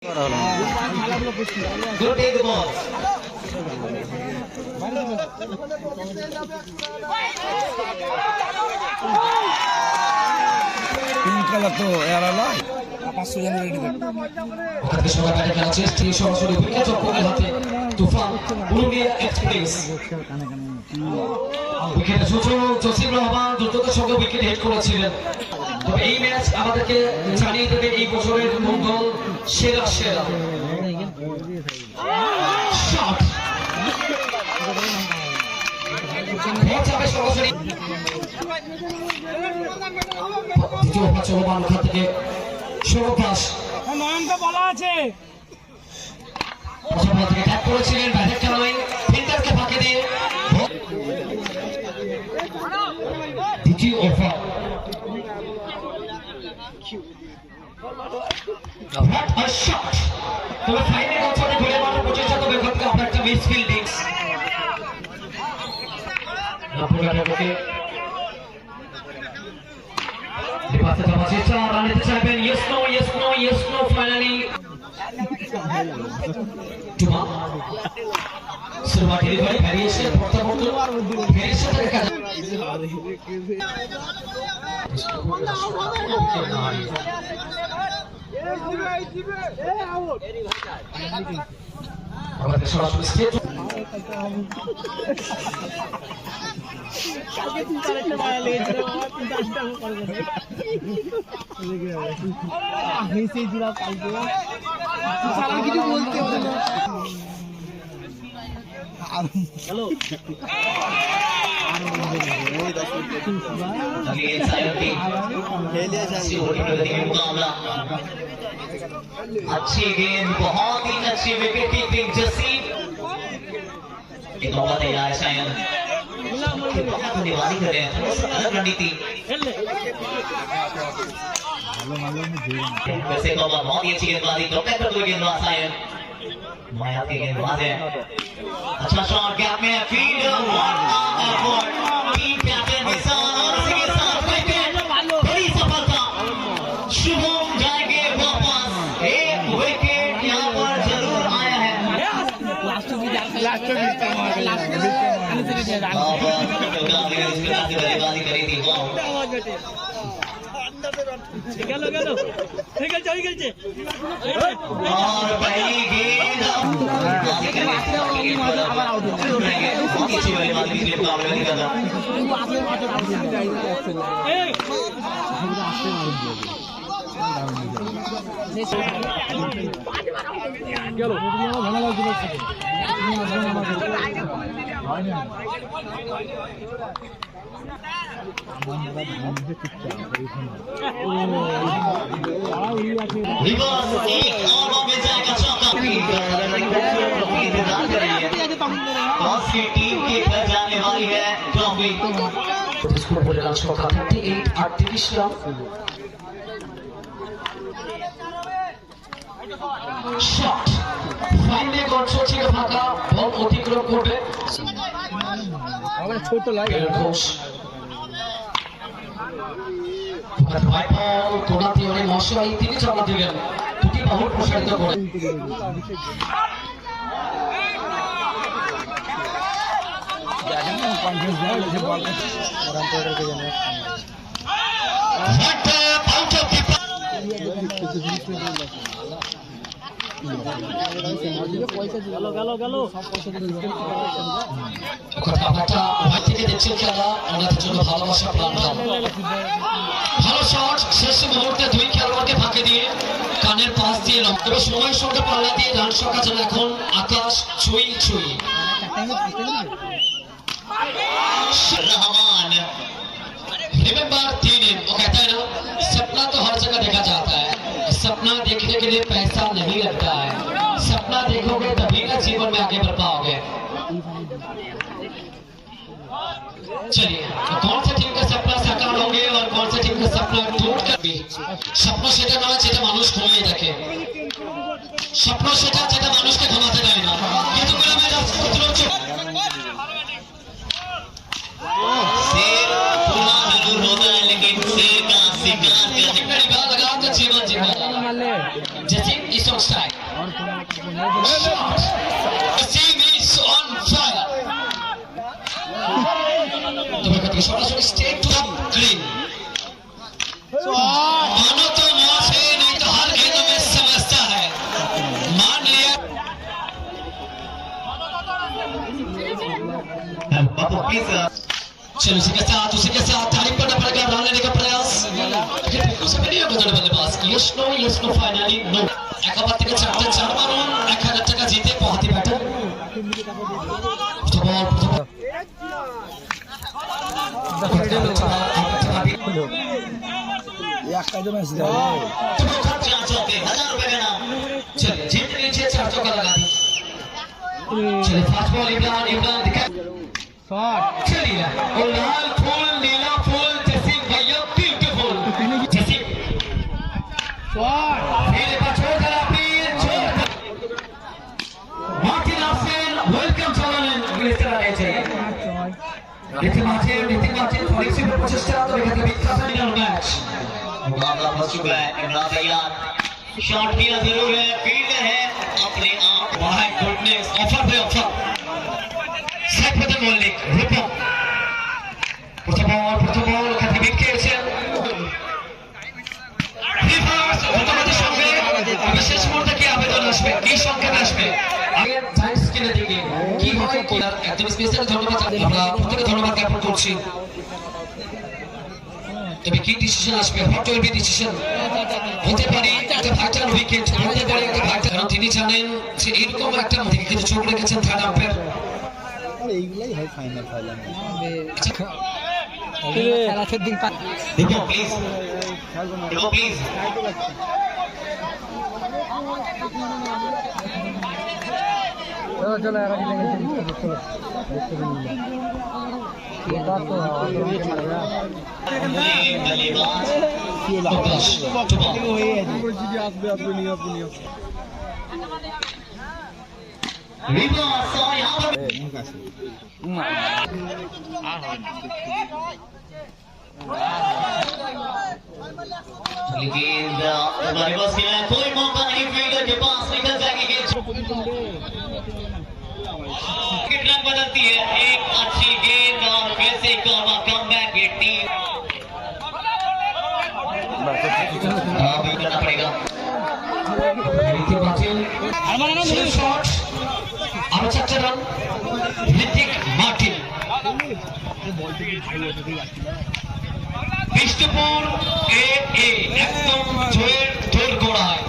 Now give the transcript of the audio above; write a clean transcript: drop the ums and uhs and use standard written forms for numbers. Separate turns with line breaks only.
Good take the ball.
Pink color to era light.
এই match আমাদেরকে জানিয়ে দেবে এই বছরের মঙ্গল সেরা সেরা শট সরাসরি দ্বিতীয় চলমান ওখান থেকে সৌরভ
নয়নটা বলা আছে
প্রথম বল থেকে ট্যাপ করেছিলেন ব্যাটের খেলায় ফিল্ডারকে ফাঁকি দিয়ে দ্বিতীয় ওভার What a shot! তবে ফাইনাল বছরে গোলে মারার প্রচেষ্টা তবে এখানকার আপনার একটা মিস ফিল্ডিং নাপুরাটাকে ডিপাসে যাওয়ার চেষ্টা রান নিতে চাইবেন yes no ফাইনালি টুমা সুরমা ডেলিভারি ভ্যারিয়েশন পড়তে ভ্যারিয়েশন দেখা যায় আমাদের সরাসরি স্টেজ
কালকে তুই আরেকটা মায়া লেগেছিল আমি সেই দিলাম কালকে সারা কিছু বলতে হবে না হ্যালো
अच्छी गेंद बहुत ही अच्छी विकेट कीपिंग जसीम एक मौका दे रहा है शायद निवारी कर रहे हैं अलग रणनीति वैसे मौका बहुत ही अच्छी गेंदबाजी टोकन कर हुई गेंदबाज शायद माया की गेंदबाज है अच्छा शॉट गैप में field what a effort team captain निशान और उसी के साथ विकेट बड़ी सफलता शुभम जाएंगे वापस एक विकेट यहां पर जरूर आया है
लास्ट में
बल्लेबाजी करी थी वाह
গেল খেলছে
और पहली गेंद बहुत अच्छी बल्लेबाजी की मुकाबला नहीं कर रहा
গেল ভালো লাগছে
रिवर्स एक और में जाएगा चौका टॉस की टीम के घर जाने वाली है ट्रॉफी स्कोर बोले रन स्कोर 38 রান শট ফাইনালে কন্ট্রোল ছিল ফাঁকা বল অতিক্রম করবে
ছোট লাগে
ঘোষ ভাইপল কোনাতে অনেক মশাই তিনি চাপা দিলেন দুটি বাহু প্রসারিত করে ভালোবাসা ভালো শট শেষ মুহূর্তে দুই খেলোয়াড়কে ফাঁকি দিয়ে কানের পাশ দিয়ে তবে সময়ের সঙ্গে পাল্লা দিয়ে রান সংখ্যা যেন এখন আকাশ ছুঁই रहमान रिमेंबर 3 वो कहता है ना सपना तो हर जगह देखा जाता है सपना देखने के लिए पैसा नहीं लगता है सपना देखोगे तभी ना जीवन में आगे बढ़ पाओगे चलिए कौन सा टीम का सपना साकार होंगे और कौन सा टीम का सपना टूट कर भी স্বপ্ন সেটা নয় যেটা মানুষ ঘুমিয়ে থাকে স্বপ্ন সেটা যেটা মানুষকে ঘুমাতে দেয় না কিন্তু গ্রামের রাজপুত্র शेर पूरा जरूर होता है लेकिन शेर का शिकार करने का लगा तो जीवन जीवन जैसे इस स्टाइल प्लीज
चलो उसी के साथ टाइम करना पड़ेगा रन लेने का प्रयास लेकिन बिल्कुल से नहीं होगा दोनों बल्लेबाज यस नो फाइनली नो एक बार থেকে চারটা চার মারুন 1000 টাকা জিতে পৌঁছতে ব্যাটার
একটা জন আছে রে
चांस होते 1000 रुपए का नाम
चलिए जीत लीजिए 4 चौका लगा दी चलिए फास्ट बॉल इमरान दिखा
শট
चलिए और लाल फूल नीला फूल जसीम भैया ब्यूटीफुल जसीम
শট
मेरे पास छोड़ करा प्लीज छोड़ मार्टिन आसेन वेलकम टूर्नामेंट प्लीज कराने चाहिए नीतिन मार्टिन थोड़ी सी प्रचेष्टा तो देखा बिकता फाइनल मैच
मुकाबला फंस चुका है इमरान तैयार शॉट किया जरूर है फील्डर है अपने आप
माय गुडनेस ऑफर पे ऑफर सेट पे मल्लिक রূপম প্রথম বল খাতে বিট খেয়েছে রিভার্স প্রথমদের সঙ্গে বিশেষ মুহূর্তে কি আবেদন আসবে কি সংকেত আসবে আগে জায়েন্টস কিনে দিকে কি হয় কি আর একদম স্পেশাল ধন্যবাদ আমরা প্রত্যেককে ধন্যবাদ জ্ঞাপন করছি তবে কি ডিসিশন আসবে হোয়াট উইল বি ডিসিশন হতে পারে একটা ভাইটাল উইকেট হতে পারে একটা ভাইটাল কারণ তিনি জানেন যে এরকম একটা থেকে কিছু চোখ রেখেছেন থার্ড আম্পায়ার
এইগুলাই হয় ফাইনাল
খেলা দিন
देखो प्लीज देखो प्लीज
চলো আর আগে চলো ये बात तो
बल्लेबाज रिवर्स और यहाँ पर लेकिन रिवर्स किया है कोई मौका नहीं फील्डर के पास निकल जाएगी गेंद रन बदलती है एक अच्छी गेंद और फिर से कमबैक ये टीम भी करना पड़ेगा
ঋতিক মার্টিন শেষ শট আরো 4টা রান ঋতিক মার্টিন বিষ্ণুপুর এ একদম জয়ের দোর গোড়ায়